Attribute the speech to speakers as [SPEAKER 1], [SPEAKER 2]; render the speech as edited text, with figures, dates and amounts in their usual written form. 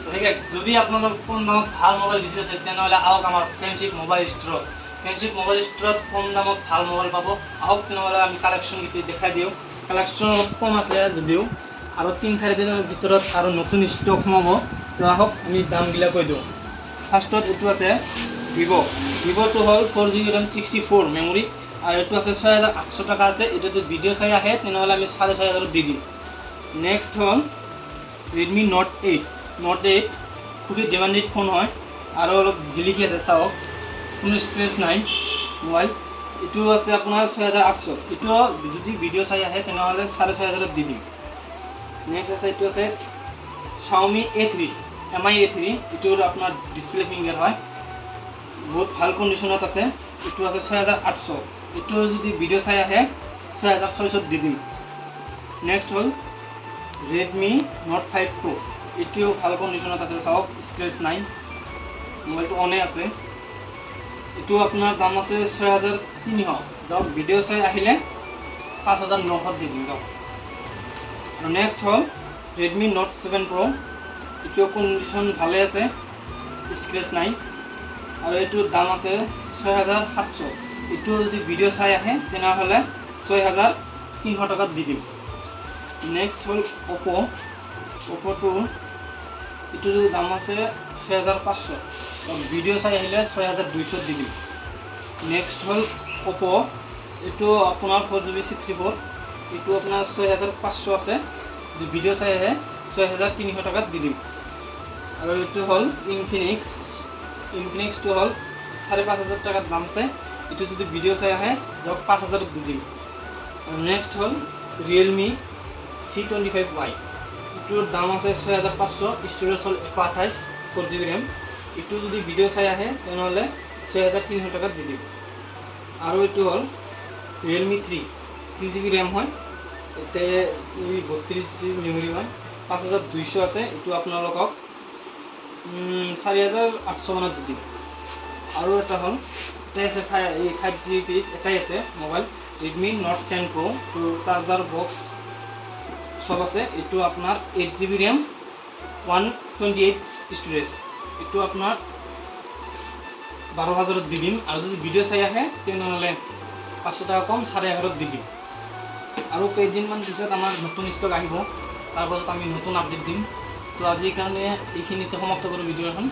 [SPEAKER 1] তো ঠিক আছে, যদি আপোনালোক কম দামত ভাল মোবাইল বিচাৰিছে তেনেহ'লে আহক আমাৰ ফ্ৰেণ্ডশ্বিপ মোবাইল ষ্ট'ৰত। ফ্ৰেণ্ডশ্বিপ মোবাইল ষ্ট'ৰত কম দামত ভাল মোবাইল পাব। আহক তেনেহ'লে আমি কালেকশ্যনকেইটা দেখাই দিওঁ। কালেকশ্যন অলপ কম আছে যদিও, আৰু 3-4 দিনৰ ভিতৰত আৰু নতুন ষ্টক সোমাব। তো আহক আমি দামবিলাক কৈ দিওঁ। ফাৰ্ষ্টত এইটো আছে ভিভ'টো হ'ল 4GB RAM 64 মেমৰি, আৰু এইটো আছে 6800 টকা আছে। এইটোতো ভিডিঅ' চাই আহে তেনেহ'লে আমি 6500 দি দিম। নেক্সট হ'ল ৰেডমি নোট 8 খুবই ডিমাণ্ডেড ফোন হয়, আৰু অলপ জিলিকি আছে, চাওক কোনো স্ক্ৰেচ নাই মোবাইল। এইটো আছে আপোনাৰ 6800। এইটো যদি ভিডিঅ' চাই আহে তেনেহ'লে 6500 দি দিম। নেক্সট আছে এইটো আছে Xiaomi A3 MI A3। এইটোৰ আপোনাৰ ডিছপ্লে ফিংগাৰ হয়, বহুত ভাল কণ্ডিশ্যনত আছে। এইটো আছে 6800। এইটো যদি ভিডিঅ' চাই আহে 6600 দি দিম। নেক্সট হ'ল Redmi Note 5 Pro। এইটোও ভাল কণ্ডিশ্যনত আছে, চাওক স্ক্ৰেচ নাই, মোবাইলটো অনে আছে। এইটো আপোনাৰ দাম আছে 6300। যাওক ভিডিঅ' চাই আহিলে 5900 দি দিম যাওক। আৰু নেক্সট হ'ল Redmi Note 7 Pro। এইটোও কণ্ডিশ্যন ভালে আছে, স্ক্ৰেচ নাই, আৰু এইটোৰ দাম আছে 6700। এইটো যদি ভিডিঅ' চাই আহে তেনেহ'লে 6300 টকাত দি দিম। নেক্সট হ'ল অপ'টো। এইটোৰ দাম আছে 6500। ভিডিঅ' চাই আহিলে 6200 দি দিম। নেক্সট হ'ল অপ'। এইটো আপোনাৰ 4GB 64। এইটো আপোনাৰ 6500 আছে, যদি ভিডিঅ' চাই আহে 6300 টকাত দি দিম। আৰু এইটো হ'ল ইনফিনিক্সটো হ'ল 5500 টকাত দাম আছে। এইটো যদি ভিডিঅ' চাই আহে যাওক 5000 দি দিম। আৰু নেক্সট হ'ল Realme C25Y। এইটোৰ দাম আছে 6500, ষ্ট'ৰেজ হ'ল 128, 4GB RAM। এইটো যদি ভিডিঅ' চাই আহে তেনেহ'লে 6300 টকাত দি দিম। আৰু এইটো হ'ল Realme 3GB RAM হয়, ইয়াতে 32GB মেমৰি হয়, 5200 আছে। এইটো আপোনালোকক 4800 মানত দি দিম। আৰু এটা হ'ল এটাই আছে 5GB পিচ এটাই আছে মোবাইল Redmi Note 10 Pro। তো চাৰ্জাৰ বক্স সব আছে। এইটো আপোনাৰ 8GB RAM 128 ষ্ট'ৰেজ। এইটো আপোনাৰ 12000 দি দিম। আৰু যদি ভিডিঅ' চাই আহে তেনেহ'লে 500 টকা কম 11,500 দি দিম। আৰু কেইদিনমান পিছত আমাৰ নতুন ষ্টক আহিব, তাৰপাছত আমি নতুন আপডেট দিম। তো আজিৰ কাৰণে এইখিনিতে সমাপ্ত কৰোঁ ভিডিঅ'খন।